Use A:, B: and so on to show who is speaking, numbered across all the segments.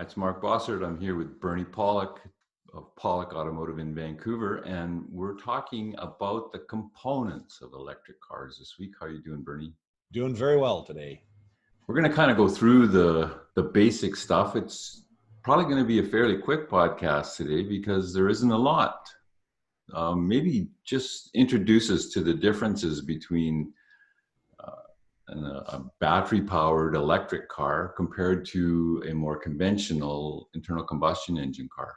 A: it's Mark Bossert. I'm here with Bernie Pollock of Pollock Automotive in Vancouver, and we're talking about the components of electric cars this week. How are you doing, Bernie?
B: Doing very well today.
A: We're going to kind of go through the basic stuff. It's probably going to be a fairly quick podcast today because there isn't a lot. Maybe just introduce us to the differences between a battery-powered electric car compared to a more conventional internal combustion engine car.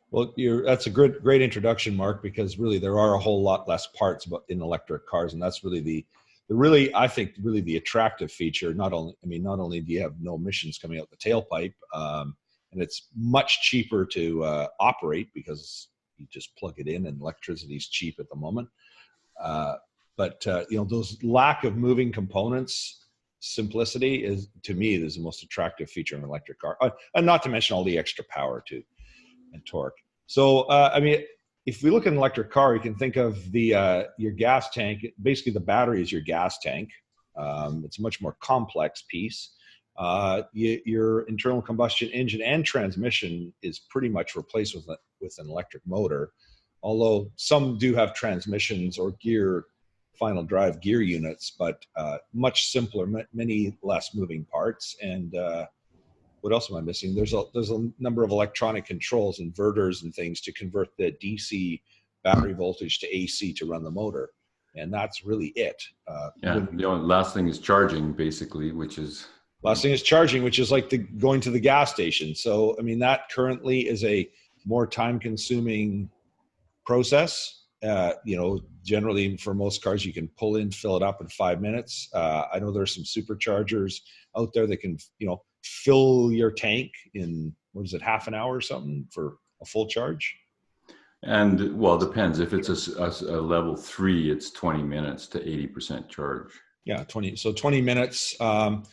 B: Well, that's a great introduction, Mark, because really there are a whole lot less parts in electric cars, and that's really the attractive feature. Not only do you have no emissions coming out the tailpipe, and it's much cheaper to operate because you just plug it in, and electricity is cheap at the moment. But those lack of moving components, simplicity is, to me, is the most attractive feature in an electric car, and not to mention all the extra power too and torque. So, if we look at an electric car, you can think of your gas tank. Basically, the battery is your gas tank. It's a much more complex piece. Your internal combustion engine and transmission is pretty much replaced with an electric motor, although some do have transmissions or final drive gear units, but much simpler, many less moving parts. And what else am I missing? There's a number of electronic controls, inverters and things to convert the DC battery voltage to AC to run the motor. And that's really it.
A: The last thing is charging, basically, which is
B: like going to the gas station. So, that currently is a more time-consuming process. Generally for most cars, you can pull in, fill it up in 5 minutes. I know there's some superchargers out there that can, fill your tank in, half an hour or something for a full charge?
A: And well, it depends. If it's a level 3, it's 20 minutes to 80% charge.
B: Yeah, 20 minutes. So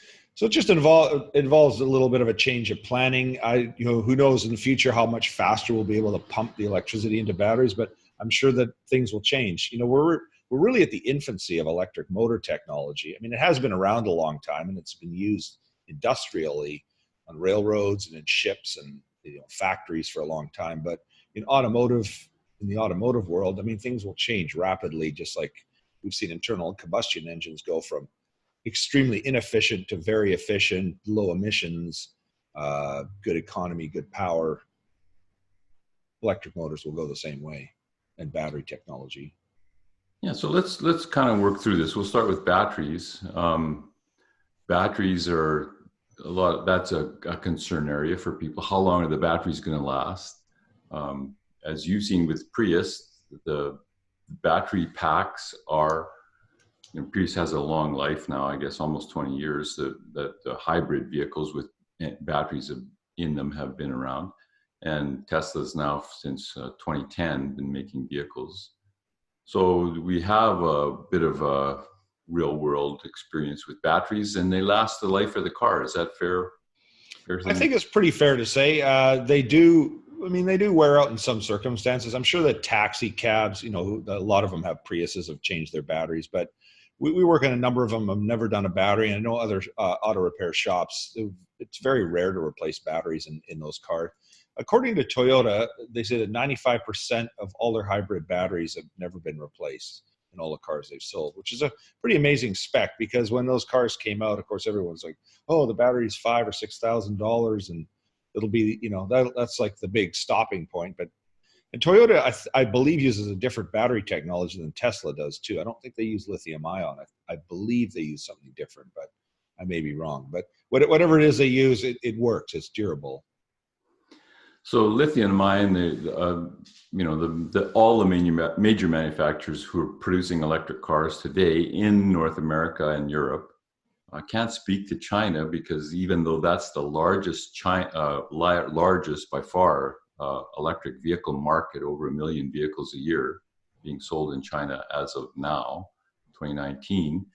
B: it just involves a little bit of a change of planning. Who knows in the future how much faster we'll be able to pump the electricity into batteries, but I'm sure that things will change. We're really at the infancy of electric motor technology. It has been around a long time, and it's been used industrially on railroads and in ships and factories for a long time. But in the automotive world, things will change rapidly, just like we've seen internal combustion engines go from extremely inefficient to very efficient, low emissions, good economy, good power. Electric motors will go the same way, and battery technology.
A: Yeah, so let's kind of work through this. We'll start with batteries. Batteries are that's a concern area for people. How long are the batteries going to last? As you've seen with Prius, the battery packs are, Prius has a long life now, I guess almost 20 years, that the hybrid vehicles with batteries in them have been around. And Tesla's now, since 2010, been making vehicles. So we have a bit of a real world experience with batteries, and they last the life of the car. Is that fair thing?
B: I think it's pretty fair to say. They do wear out in some circumstances. I'm sure that taxi cabs, a lot of them have Priuses, have changed their batteries, but we work in a number of them. I've never done a battery, and I know other auto repair shops. It's very rare to replace batteries in those cars. According to Toyota, they say that 95% of all their hybrid batteries have never been replaced in all the cars they've sold, which is a pretty amazing spec, because when those cars came out, of course, everyone's like, oh, the battery's $5,000 or $6,000, and it'll be, that's like the big stopping point. And Toyota, I believe, uses a different battery technology than Tesla does too. I don't think they use lithium ion. I believe they use something different, but I may be wrong. But whatever it is they use, it works. It's durable.
A: So lithium ion, all the major manufacturers who are producing electric cars today in North America and Europe, I can't speak to China, because even though that's the largest by far electric vehicle market, over 1 million vehicles a year being sold in China as of now, 2019,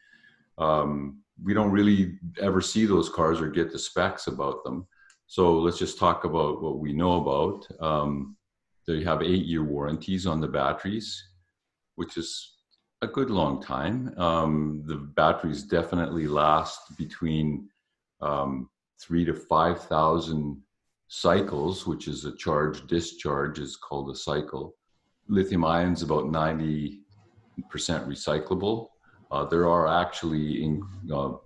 A: we don't really ever see those cars or get the specs about them. So let's just talk about what we know about. They have 8-year warranties on the batteries, which is a good long time. The batteries definitely last between 3,000 to 5,000 cycles, which is a charge discharge, is called a cycle. Lithium ion is about 90% recyclable. There are actually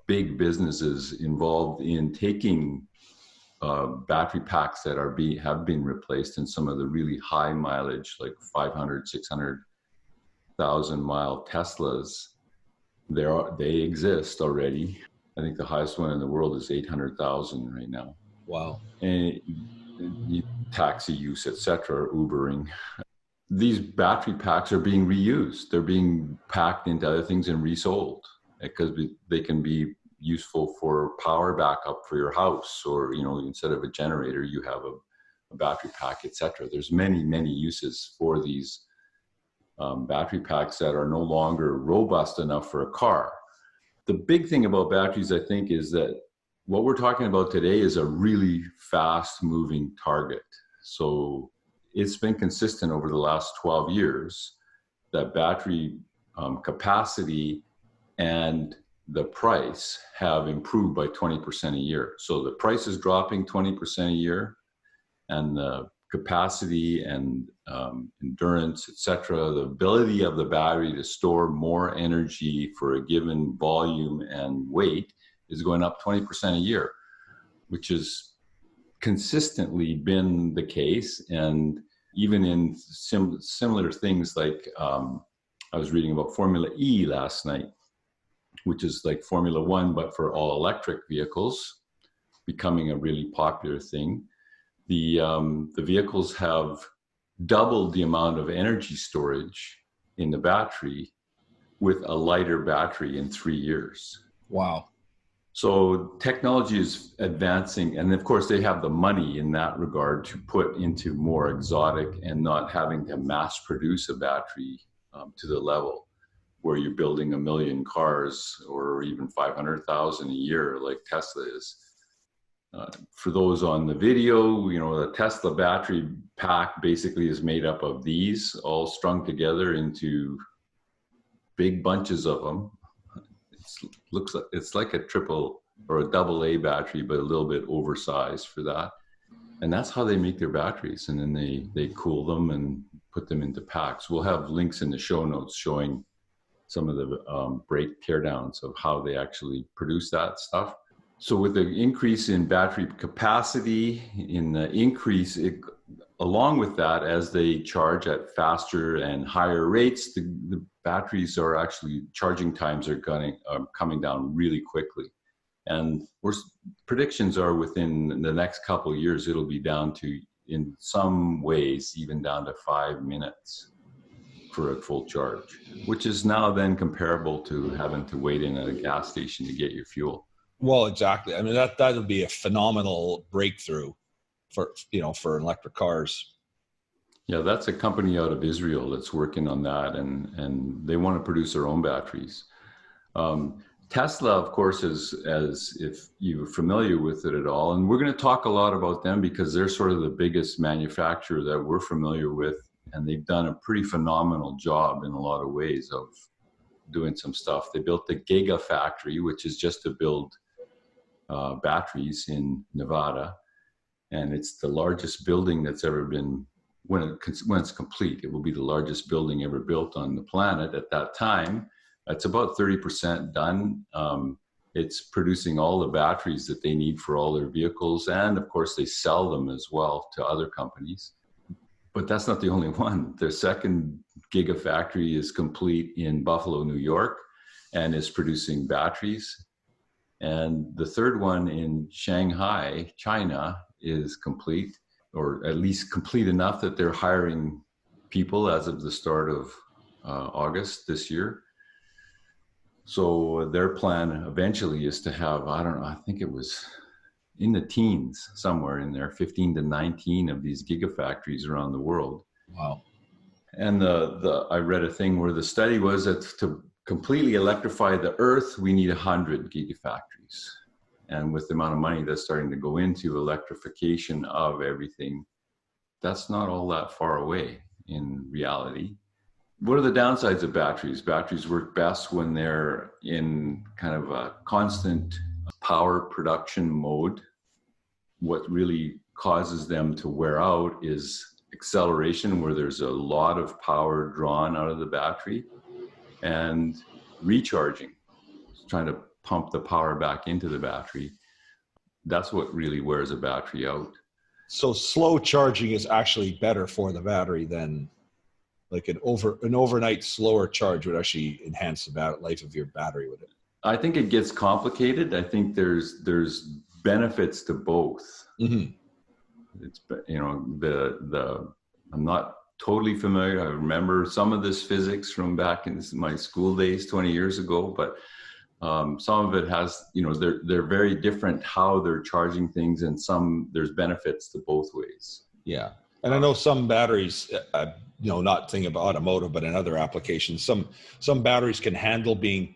A: big businesses involved in taking battery packs that have been replaced in some of the really high mileage, like 500, 600,000 mile Teslas. They exist already. I think the highest one in the world is 800,000 right now.
B: Wow.
A: And taxi use, etc., Ubering. These battery packs are being reused. They're being packed into other things and resold because they can be useful for power backup for your house, or instead of a generator, you have a battery pack, etc. There's many, many uses for these battery packs that are no longer robust enough for a car. The big thing about batteries, I think, is that what we're talking about today is a really fast moving target. So it's been consistent over the last 12 years that battery capacity and the price have improved by 20% a year. So the price is dropping 20% a year, and the capacity and endurance, etc., the ability of the battery to store more energy for a given volume and weight is going up 20% a year, which has consistently been the case. And even in similar things, like I was reading about Formula E last night, which is like Formula One, but for all electric vehicles, becoming a really popular thing. The vehicles have doubled the amount of energy storage in the battery with a lighter battery in 3 years.
B: Wow.
A: So technology is advancing, and of course they have the money in that regard to put into more exotic and not having to mass produce a battery to the level where you're building 1 million cars or even 500,000 a year like Tesla is. For those on the video, the Tesla battery pack basically is made up of these all strung together into big bunches of them. It's like a triple or a double A battery, but a little bit oversized for that. And that's how they make their batteries. And then they cool them and put them into packs. We'll have links in the show notes showing some of the break teardowns of how they actually produce that stuff. So with the increase in battery capacity, along with that, as they charge at faster and higher rates, the batteries are actually, charging times are coming down really quickly. And predictions are within the next couple of years, it'll be down to, in some ways, even down to 5 minutes for a full charge, which is now then comparable to having to wait in at a gas station to get your fuel.
B: Well, exactly. I mean, that would be a phenomenal breakthrough for electric cars.
A: Yeah, that's a company out of Israel that's working on that, and they want to produce their own batteries. Tesla, of course, as if you're familiar with it at all, and we're going to talk a lot about them because they're sort of the biggest manufacturer that we're familiar with, and they've done a pretty phenomenal job in a lot of ways of doing some stuff. They built the Gigafactory, which is just to build batteries in Nevada, and it's the largest building that's ever been, when it's complete, it will be the largest building ever built on the planet at that time. It's about 30% done. It's producing all the batteries that they need for all their vehicles, and of course they sell them as well to other companies. But that's not the only one. Their second Gigafactory is complete in Buffalo, New York, and is producing batteries. And the third one in Shanghai, China, is complete, or at least complete enough that they're hiring people as of the start of August this year. So their plan eventually is to have, I don't know, I think it was in the teens, somewhere in there, 15 to 19 of these gigafactories around the world.
B: Wow.
A: And I read a thing where the study was that to completely electrify the earth, we need 100 gigafactories. And with the amount of money that's starting to go into electrification of everything, that's not all that far away in reality. What are the downsides of batteries? Batteries work best when they're in kind of a constant power production mode. What really causes them to wear out is acceleration, where there's a lot of power drawn out of the battery, and recharging, trying to pump the power back into the battery. That's what really wears a battery out.
B: So slow charging is actually better for the battery than like an overnight slower charge would actually enhance the life of your battery, would it?
A: I think it gets complicated. I think there's benefits to both.
B: Mm-hmm.
A: It's, I'm not totally familiar. I remember some of this physics from back in my school days 20 years ago, but some of it has, they're very different how they're charging things, and there's benefits to both ways.
B: Yeah. And I know some batteries, not thinking about automotive, but in other applications, some batteries can handle being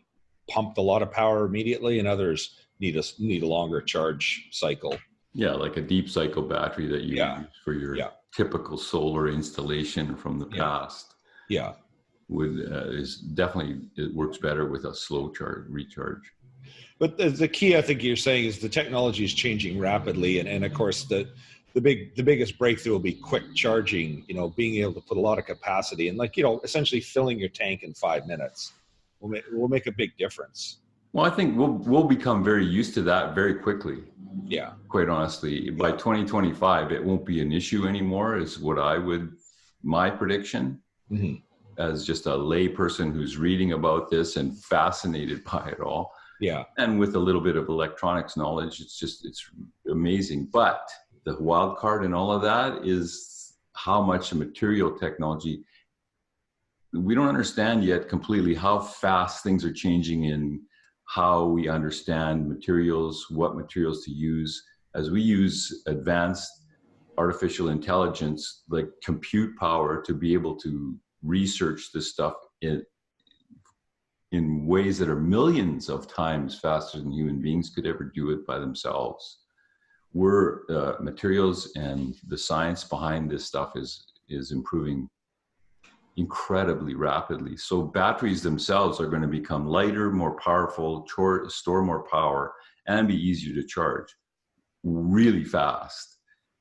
B: pumped a lot of power immediately, and others need a longer charge cycle.
A: Yeah, like a deep cycle battery that you use for your typical solar installation from the past.
B: Yeah,
A: it works better with a slow recharge.
B: But the key, I think you're saying, is the technology is changing rapidly, and of course the biggest breakthrough will be quick charging. Being able to put a lot of capacity and essentially filling your tank in 5 minutes will make a big difference.
A: Well, I think we'll become very used to that very quickly.
B: Yeah.
A: Quite honestly, by 2025, it won't be an issue anymore, is my prediction,
B: mm-hmm.
A: as just a lay person who's reading about this and fascinated by it all.
B: Yeah.
A: And with a little bit of electronics knowledge, it's amazing. But the wild card in all of that is how much material technology. We don't understand yet completely how fast things are changing in how we understand materials, what materials to use. As we use advanced artificial intelligence, like compute power, to be able to research this stuff in ways that are millions of times faster than human beings could ever do it by themselves. Materials and the science behind this stuff is improving incredibly rapidly. So batteries themselves are going to become lighter, more powerful, store more power, and be easier to charge really fast,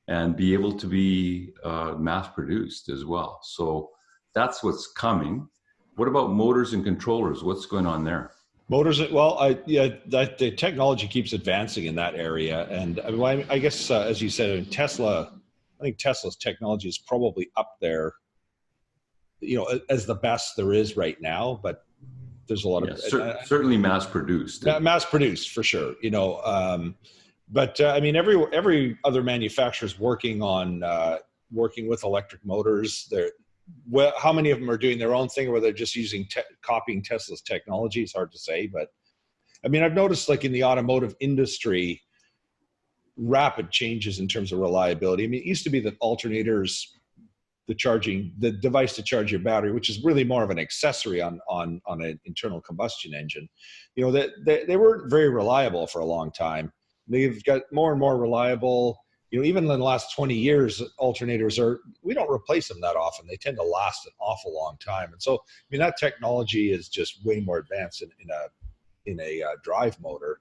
A: and be able to be mass produced as well. So that's what's coming. What about motors and controllers? What's going on there?
B: Motors, well, the technology keeps advancing in that area. And I guess, as you said, in Tesla, I think Tesla's technology is probably up there, as the best there is right now. But there's a lot of
A: certainly mass produced.
B: Mass produced for sure. But every other manufacturer is working with electric motors. How many of them are doing their own thing, or whether they're just copying Tesla's technology? It's hard to say. But I've noticed, like in the automotive industry, rapid changes in terms of reliability. It used to be that alternators, the device to charge your battery, which is really more of an accessory on an internal combustion engine, they weren't very reliable for a long time. They've got more and more reliable. Even in the last 20 years, alternators we don't replace them that often. They tend to last an awful long time. And so, that technology is just way more advanced in a drive motor.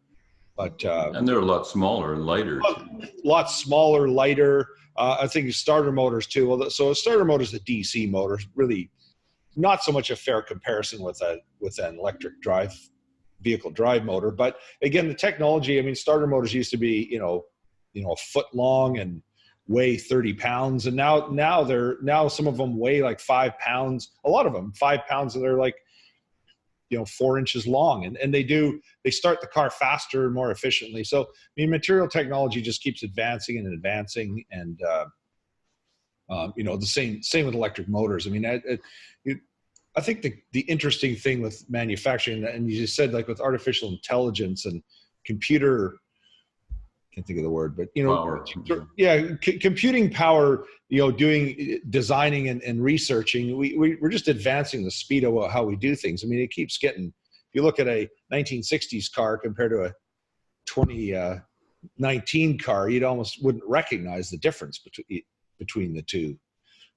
B: But
A: and they're a lot smaller and lighter.
B: A lot smaller, lighter. I think starter motors too. Well, so a starter motor is a DC motor, really not so much a fair comparison with an electric vehicle drive motor. But again, the technology. Starter motors used to be a foot long and weigh 30 pounds, and now some of them weigh like 5 pounds. A lot of them 5 pounds, and they're like 4 inches long, and they start the car faster and more efficiently. So material technology just keeps advancing and advancing, and the same with electric motors. I think the interesting thing with manufacturing, and you just said, like with artificial intelligence and computer, can't think of the word, but
A: power.
B: Computing power, designing and researching, we're just advancing the speed of how we do things. It keeps getting, if you look at a 1960s car compared to a 2019 car, you'd almost wouldn't recognize the difference between the two,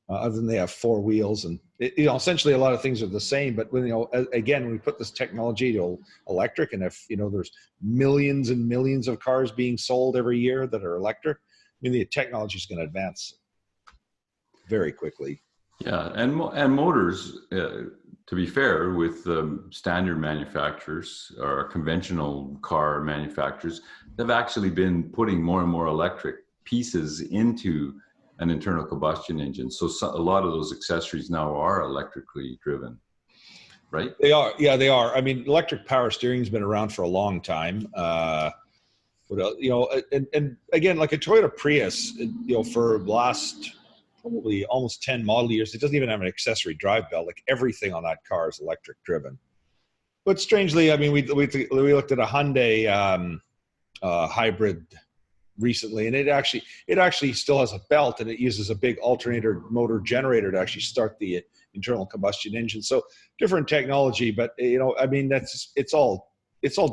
B: other than they have 4 wheels, and essentially a lot of things are the same. But when we put this technology to electric, and if there's millions and millions of cars being sold every year that are electric, mean, the technology is going to advance very quickly.
A: Yeah, and motors, to be fair, with standard manufacturers or conventional car manufacturers, they've actually been putting more and more electric pieces into an internal combustion engine. So a lot of those accessories now are electrically driven, right?
B: They are, yeah, they are. I mean, electric power steering has been around for a long time. You know, and again, like a Toyota Prius, you know, for the last probably almost 10 model years, it doesn't even have an accessory drive belt. Like everything on that car is electric driven. But strangely, I mean, we looked at a Hyundai hybrid recently, and it actually still has a belt, and it uses a big alternator motor generator to actually start the internal combustion engine. So different technology, but you know, I mean, it's all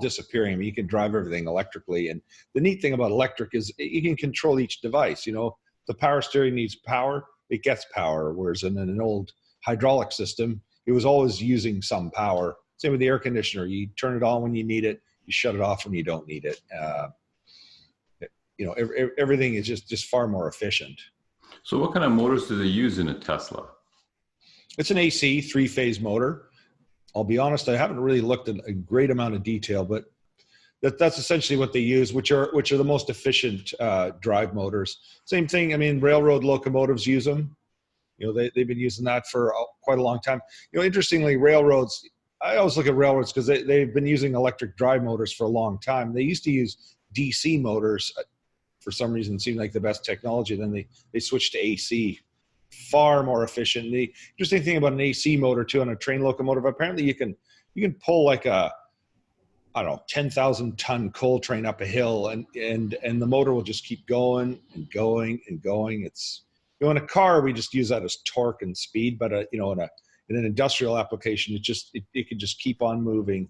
B: disappearing. I mean, you can drive everything electrically, and the neat thing about electric is you can control each device. You know, the power steering needs power, it gets power, whereas in an old hydraulic system, it was always using some power. Same with the air conditioner. You turn it on when you need it, you shut it off when you don't need it. You know, everything is just far more efficient.
A: So what kind of motors do they use in a Tesla?
B: It's an AC 3-phase motor. I'll be honest, I haven't really looked at a great amount of detail, but that's essentially what they use, which are the most efficient drive motors. Same thing. I mean, railroad locomotives use them. You know, they've been using that for quite a long time. You know, interestingly, railroads. I always look at railroads because they've been using electric drive motors for a long time. They used to use DC motors. For some reason, it seemed like the best technology. Then they switched to AC, far more efficient. The interesting thing about an AC motor too on a train locomotive, apparently you can pull like a, I don't know, 10,000 ton coal train up a hill, and the motor will just keep going and going and going. It's, you know, in a car we just use that as torque and speed, but you know, in an industrial application, it can just keep on moving.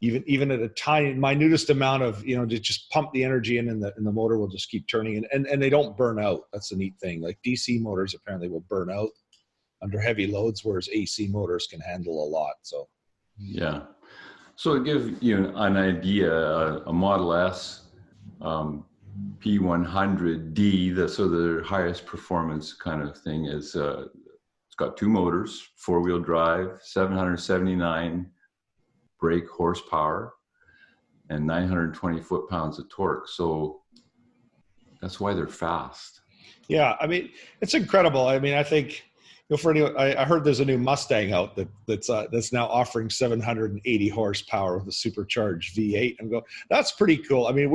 B: Even at a tiny, minutest amount of, you know, to just pump the energy in, and the motor will just keep turning, and they don't burn out. That's the neat thing. Like DC motors apparently will burn out under heavy loads, whereas AC motors can handle a lot. So,
A: yeah. So to give you an idea, a Model S P100D, the highest performance kind of thing is, it's got 2 motors, 4-wheel drive, 779 brake horsepower, and 920 foot-pounds of torque. So that's why they're fast. Yeah,
B: I mean, it's incredible. I mean, I think, you know, I heard there's a new Mustang out that's now offering 780 horsepower with a supercharged V8. I'm going, that's pretty cool. I mean,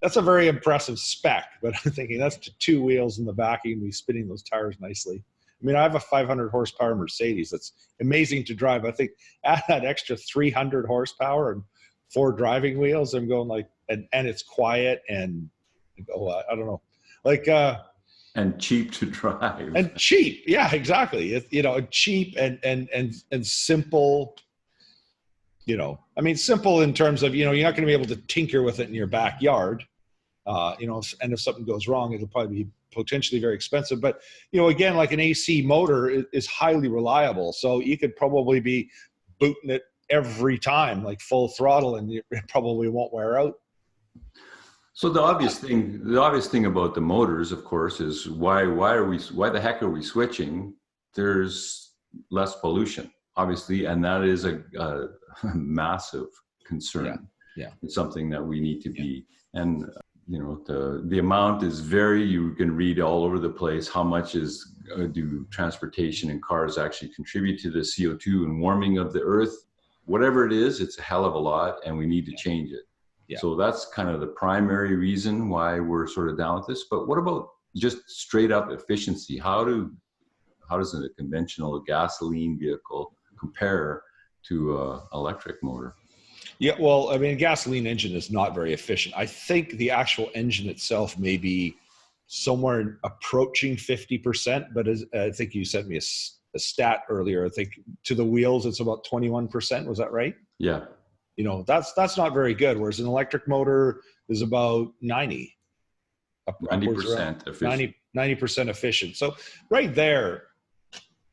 B: that's a very impressive spec, but I'm thinking that's 2 wheels in the back. You can be spinning those tires nicely. I mean, I have a 500 horsepower Mercedes that's amazing to drive. I think add that extra 300 horsepower and 4 driving wheels, I'm going like, and it's quiet and I don't know, like
A: and cheap to drive.
B: And cheap, yeah, exactly. You know, cheap and simple. You know, I mean, simple in terms of, you know, you're not going to be able to tinker with it in your backyard. You know, and if something goes wrong, it'll probably be potentially very expensive. But, you know, again, like an AC motor is highly reliable. So you could probably be booting it every time, like full throttle, and it probably won't wear out.
A: So the obvious thing about the motors, of course, is why the heck are we switching? There's less pollution, obviously, and that is a massive concern.
B: Yeah.
A: It's something that we need to be, and you know, the amount is you can read all over the place how much do transportation and cars actually contribute to the CO2 and warming of the earth. Whatever it is, it's a hell of a lot, and we need to change it.
B: Yeah.
A: So that's kind of the primary reason why we're sort of down with this. But what about just straight up efficiency? How does a conventional gasoline vehicle compare to an electric motor?
B: Yeah, well, I mean, a gasoline engine is not very efficient. I think the actual engine itself may be somewhere approaching 50%, but I think you sent me a stat earlier. I think to the wheels, it's about 21%. Was that right?
A: Yeah.
B: You know, that's not very good. Whereas an electric motor is about 90% efficient. 90% efficient. So right there,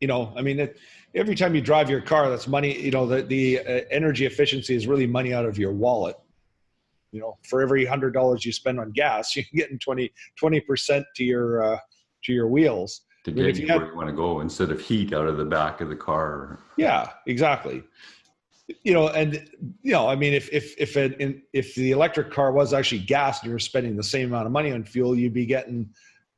B: you know, I mean, every time you drive your car, that's money. You know, the energy efficiency is really money out of your wallet. you know, for every $100 you spend on gas, you're getting 20% to your wheels.
A: To
B: I mean,
A: get
B: if
A: you
B: you had,
A: where you want to go instead of heat out of the back of the car.
B: yeah, exactly. You know, and you know, I mean, if the electric car was actually gas and you were spending the same amount of money on fuel, you'd be getting,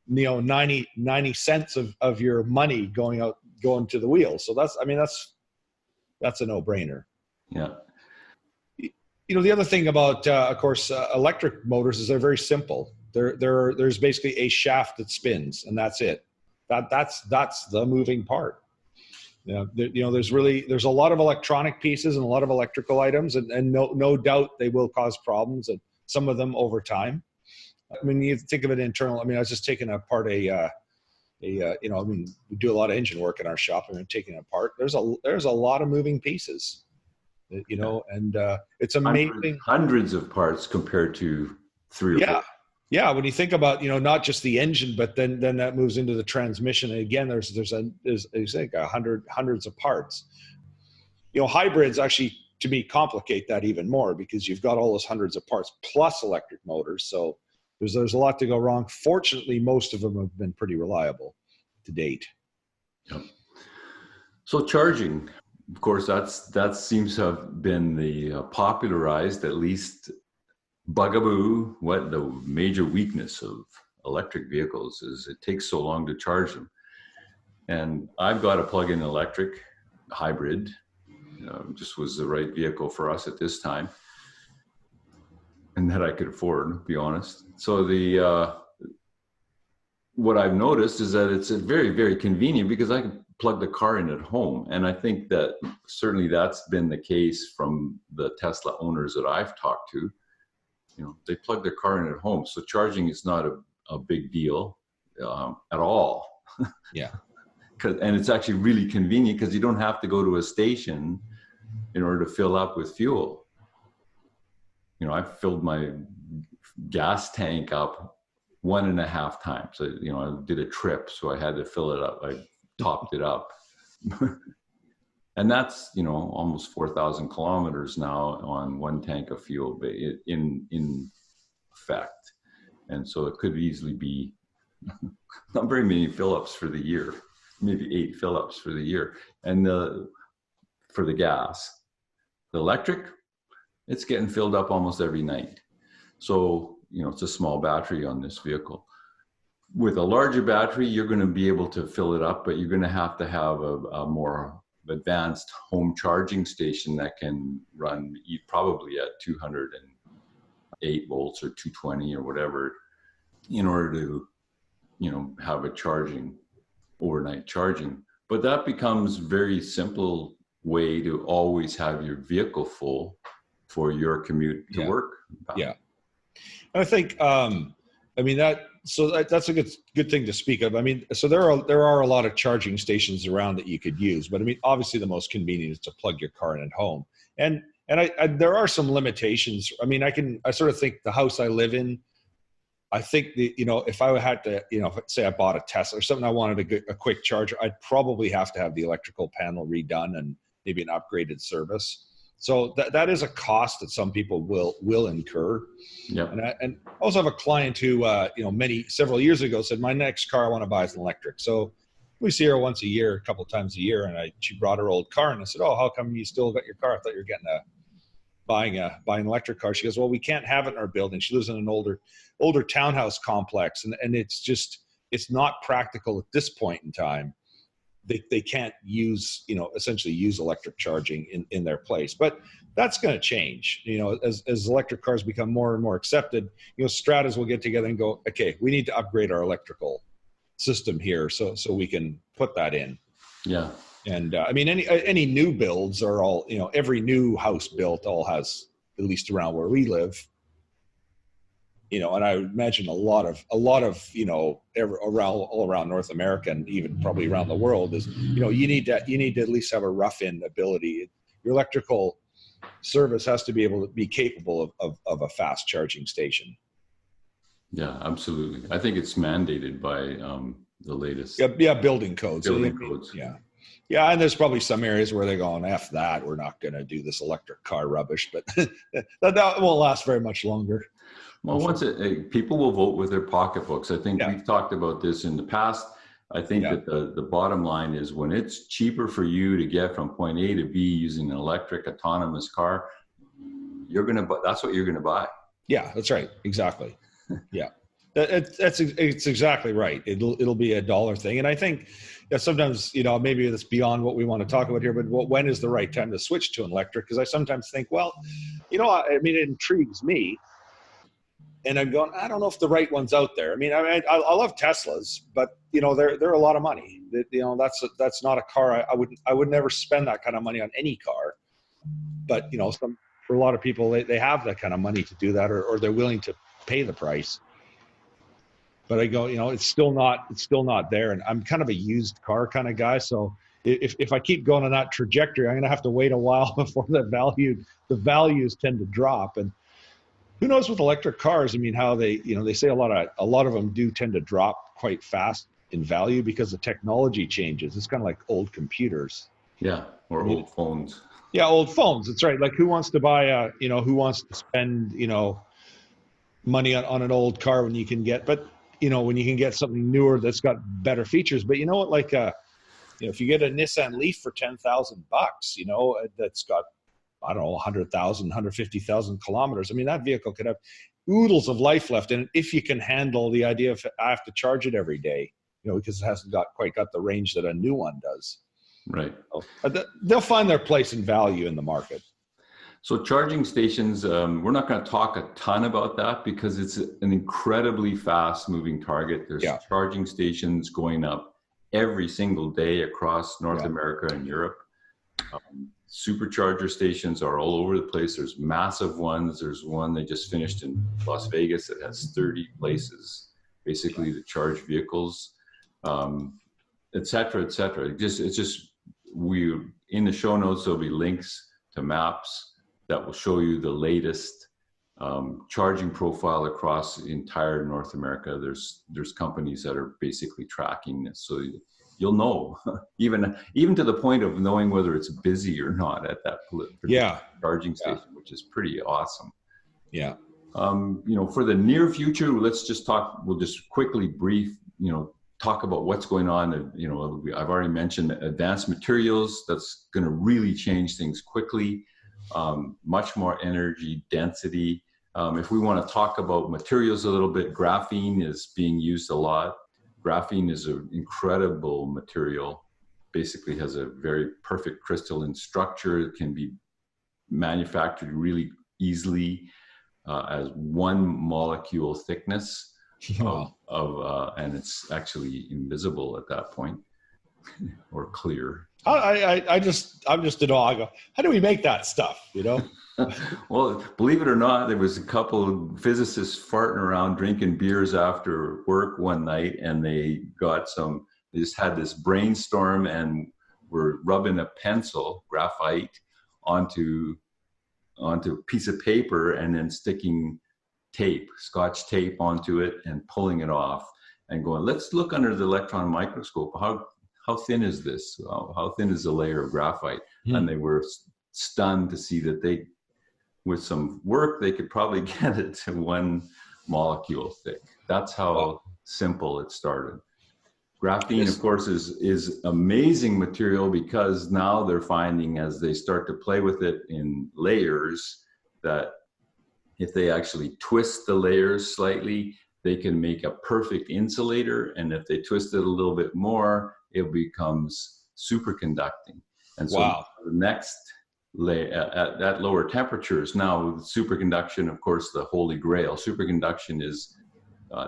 B: you know, 90 cents of your money going to the wheels. So that's a no-brainer.
A: Yeah.
B: You know, the other thing about, of course, electric motors is they're very simple. There's basically a shaft that spins, and that's it. That's the moving part. There's a lot of electronic pieces and a lot of electrical items, and no doubt they will cause problems, and some of them over time. I mean, you think of it internal. I mean, I was just taking apart I mean, we do a lot of engine work in our shop, and I'm taking it apart. There's a lot of moving pieces, you know, and it's amazing.
A: Hundreds of parts compared to 3 or 4.
B: Yeah. When you think about, you know, not just the engine, but then that moves into the transmission. And again, there's like hundreds of parts. You know, hybrids actually, to me, complicate that even more because you've got all those hundreds of parts plus electric motors. So there's a lot to go wrong. Fortunately, most of them have been pretty reliable to date.
A: Yep. So charging, of course, that seems to have been the popularized, at least bugaboo. What the major weakness of electric vehicles is it takes so long to charge them. And I've got a plug-in electric hybrid. Just was the right vehicle for us at this time, and that I could afford, to be honest. So what I've noticed is that it's very, very convenient because I can plug the car in at home. And I think that certainly that's been the case from the Tesla owners that I've talked to. You know, they plug their car in at home. So charging is not a big deal at all.
B: Yeah.
A: And it's actually really convenient because you don't have to go to a station in order to fill up with fuel. You know, I filled my gas tank up 1.5 times. I did a trip, so I had to fill it up. I topped it up. And that's, almost 4,000 kilometers now on one tank of fuel in effect. And so it could easily be not very many fill-ups for the year, maybe 8 fill-ups for the year. And for the gas, the electric, it's getting filled up almost every night. So, it's a small battery on this vehicle. With a larger battery, you're going to be able to fill it up, but you're going to have a more advanced home charging station that can run probably at 208 volts or 220 or whatever in order to, have a overnight charging. But that becomes very simple way to always have your vehicle full for your commute to work.
B: Yeah. I think, that's a good thing to speak of. I mean, so there are a lot of charging stations around that you could use, but I mean, obviously the most convenient is to plug your car in at home. And there are some limitations. I mean, I sort of think the house I live in, I think if I had to, say I bought a Tesla or something, I wanted a quick charger, I'd probably have to have the electrical panel redone and maybe an upgraded service. So that is a cost that some people will incur.
A: Yeah.
B: And I also have a client who, several years ago said, my next car I want to buy is an electric. So we see her once a year, a couple of times a year. And she brought her old car and I said, oh, how come you still got your car? I thought you were buying an electric car. She goes, well, we can't have it in our building. She lives in an older townhouse complex. And it's not practical at this point in time. They can't essentially use electric charging in their place, but that's going to change. As electric cars become more and more accepted, stratas will get together and go, okay, we need to upgrade our electrical system here, so we can put that in.
A: Yeah.
B: And I mean, any new builds are all, every new house built all has, at least around where we live. And I would imagine a lot of all around North America and even probably around the world is, you need to at least have a rough-in ability. Your electrical service has to be able to be capable of a fast charging station.
A: Yeah, absolutely. I think it's mandated by the latest
B: building codes.
A: Building codes.
B: Yeah. Yeah, and there's probably some areas where they're going, F that, we're not going to do this electric car rubbish, but that won't last very much longer.
A: Well, people will vote with their pocketbooks. I think
B: Yeah,
A: we've talked about this in the past. I think
B: yeah,
A: that the bottom line is when it's cheaper for you to get from point A to B using an electric autonomous car, that's what you're gonna buy.
B: yeah, that's right. Exactly. Yeah. It's exactly right. It'll be a dollar thing, and I think sometimes maybe it's beyond what we want to talk about here. But when is the right time to switch to an electric? Because I sometimes think, well, I mean, it intrigues me, and I'm going, I don't know if the right one's out there. I love Teslas, but they're a lot of money. That's not a car. I would never spend that kind of money on any car. But for a lot of people, they have that kind of money to do that, or they're willing to pay the price. But I go, it's still not there. And I'm kind of a used car kind of guy. So if I keep going on that trajectory, I'm going to have to wait a while before the values tend to drop. And who knows with electric cars? I mean, how they say a lot of them do tend to drop quite fast in value because the technology changes. It's kind of like old computers.
A: Yeah, or old phones.
B: Yeah, old phones. That's right. Like who wants to who wants to spend, money on an old car when you can get something newer that's got better features. But you know what, like if you get a Nissan Leaf for $10,000, that's got, I don't know, 100,000, 150,000 kilometers. I mean, that vehicle could have oodles of life left in it if you can handle the idea of I have to charge it every day, because it hasn't quite got the range that a new one does.
A: Right.
B: But they'll find their place and value in the market.
A: So charging stations, we're not going to talk a ton about that because it's an incredibly fast moving target. There's charging stations going up every single day across North America and Europe. Supercharger stations are all over the place. There's massive ones. There's one they just finished in Las Vegas that has 30 places basically to charge vehicles, et cetera, et cetera. In the show notes, there'll be links to maps that will show you the latest charging profile across the entire North America. There's companies that are basically tracking this, so you'll know, even to the point of knowing whether it's busy or not at that charging station, which is pretty awesome.
B: Yeah.
A: For the near future, we'll just quickly talk about what's going on. I've already mentioned advanced materials. That's going to really change things quickly. Much more energy density. If we want to talk about materials a little bit, graphene is being used a lot. Graphene is an incredible material. Basically has a very perfect crystalline structure. It can be manufactured really easily as one molecule thickness and it's actually invisible at that point or clear.
B: I'm just in awe. I go, how do we make that stuff?
A: Well, believe it or not, there was a couple of physicists farting around drinking beers after work one night, and they just had this brainstorm and were rubbing a pencil, graphite, onto a piece of paper and then sticking Scotch tape onto it and pulling it off and going, let's look under the electron microscope. How thin is this? How thin is a layer of graphite? And they were stunned to see that with some work, they could probably get it to one molecule thick. That's how simple it started. Graphene, of course, is amazing material because now they're finding as they start to play with it in layers that if they actually twist the layers slightly, they can make a perfect insulator. And if they twist it a little bit more, it becomes superconducting. And so the next at lower temperatures now with superconduction, of course, the holy grail. Superconduction is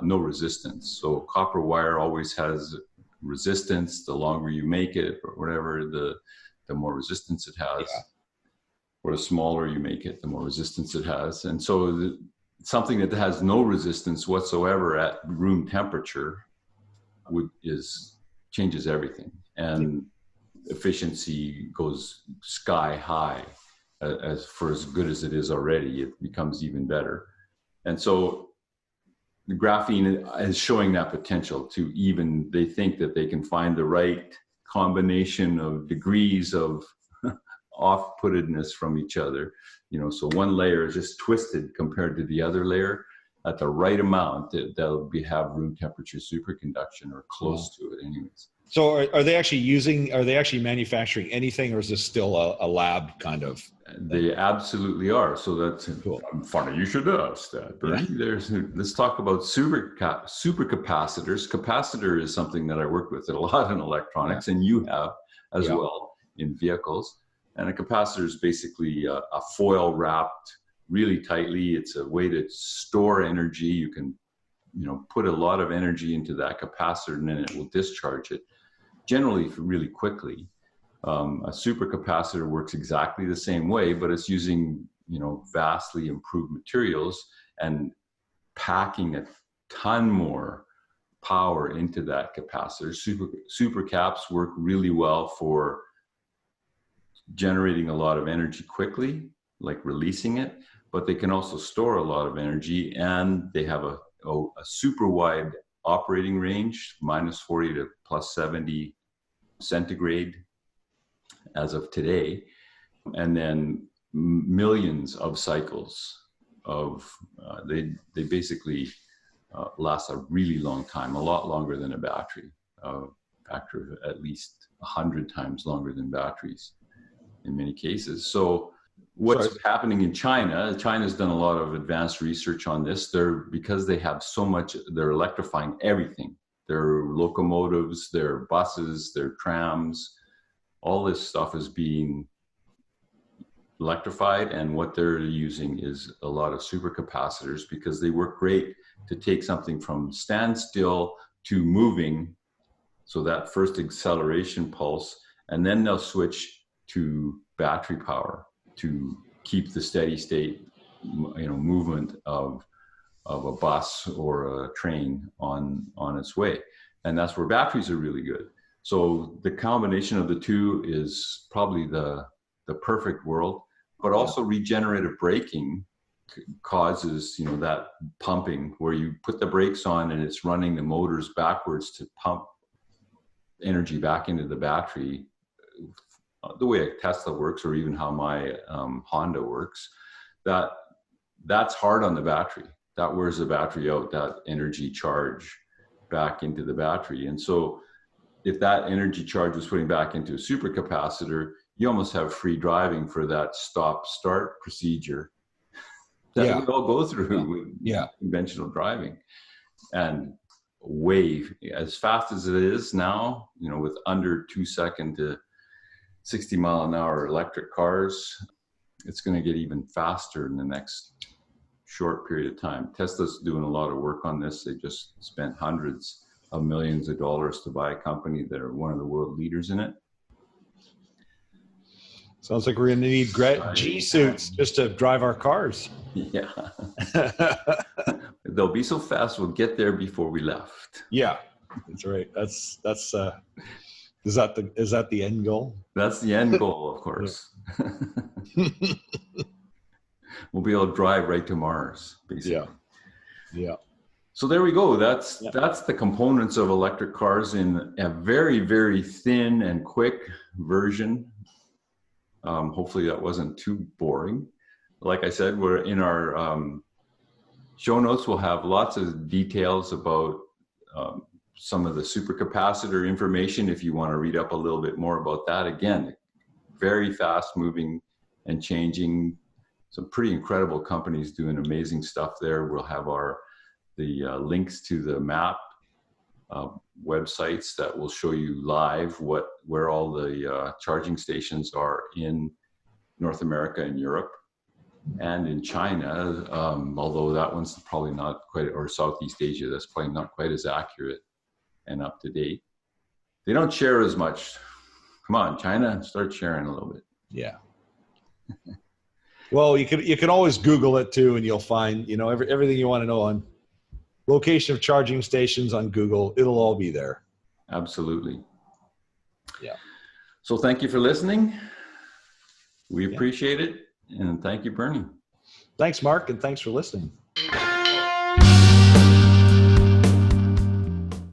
A: no resistance. So copper wire always has resistance. The longer you make it or whatever, the more resistance it has. Or the smaller you make it, the more resistance it has. And so something that has no resistance whatsoever at room temperature changes everything. And efficiency goes sky high. As good as it is already, it becomes even better. And so the graphene is showing that potential to they think that they can find the right combination of degrees of off-puttedness from each other. So one layer is just twisted compared to the other layer at the right amount that'll have room temperature superconduction or close to it anyways.
B: So are they actually manufacturing anything, or is this still a lab kind of thing?
A: They absolutely are. So that's cool. Funny you should ask that, Bernie. Yeah. Let's talk about supercapacitors. Capacitor is something that I work with a lot in electronics, and you have as well in vehicles. And a capacitor is basically a foil wrapped really tightly. It's a way to store energy. You can, put a lot of energy into that capacitor, and then it will discharge it, generally really quickly. A supercapacitor works exactly the same way, but it's using, vastly improved materials and packing a ton more power into that capacitor. Supercaps work really well for generating a lot of energy quickly, like releasing it, but they can also store a lot of energy, and they have a super wide operating range, -40 to +70 centigrade as of today, and then millions of cycles of they basically last a really long time, a lot longer than a battery, factor of at least 100 times longer than batteries in many cases. So what's happening in China's done a lot of advanced research on this. Because they have so much, they're electrifying everything. Their locomotives, their buses, their trams, all this stuff is being electrified, and what they're using is a lot of supercapacitors because they work great to take something from standstill to moving, so that first acceleration pulse, and then they'll switch to battery power to keep the steady state, movement of a bus or a train on its way. And that's where batteries are really good. So the combination of the two is probably the perfect world, but also regenerative braking causes, that pumping where you put the brakes on and it's running the motors backwards to pump energy back into the battery. The way a Tesla works, or even how my Honda works, that's hard on the battery. That wears the battery out, that energy charge back into the battery. And so if that energy charge was putting back into a supercapacitor, you almost have free driving for that stop-start procedure that we all go through with conventional driving. And way, as fast as it is now, with under 2 second to 60 mile an hour electric cars, it's going to get even faster in the next short period of time. Tesla's doing a lot of work on this. They just spent hundreds of millions of dollars to buy a company that are one of the world leaders in it.
B: Sounds like we're going to need G suits just to drive our cars.
A: Yeah. They'll be so fast, we'll get there before we left.
B: Yeah, that's right. That's is that the end goal?
A: That's the end goal, of course. We'll be able to drive right to Mars, basically.
B: Yeah.
A: So there we go. That's the components of electric cars in a very, very thin and quick version. Hopefully that wasn't too boring. Like I said, we're in our show notes. We'll have lots of details about some of the supercapacitor information if you want to read up a little bit more about that. Again, very fast moving and changing. Some pretty incredible companies doing amazing stuff there. We'll have the links to the map websites that will show you live where all the charging stations are in North America and Europe and in China, although that one's probably not quite, or Southeast Asia, that's probably not quite as accurate and up to date. They don't share as much. Come on, China, start sharing a little bit.
B: Yeah. Well, you could always Google it too, and you'll find everything you want to know on location of charging stations on Google. It'll all be there.
A: Absolutely.
B: Yeah.
A: So thank you for listening. We appreciate it, and thank you, Bernie.
B: Thanks, Mark, and thanks for listening.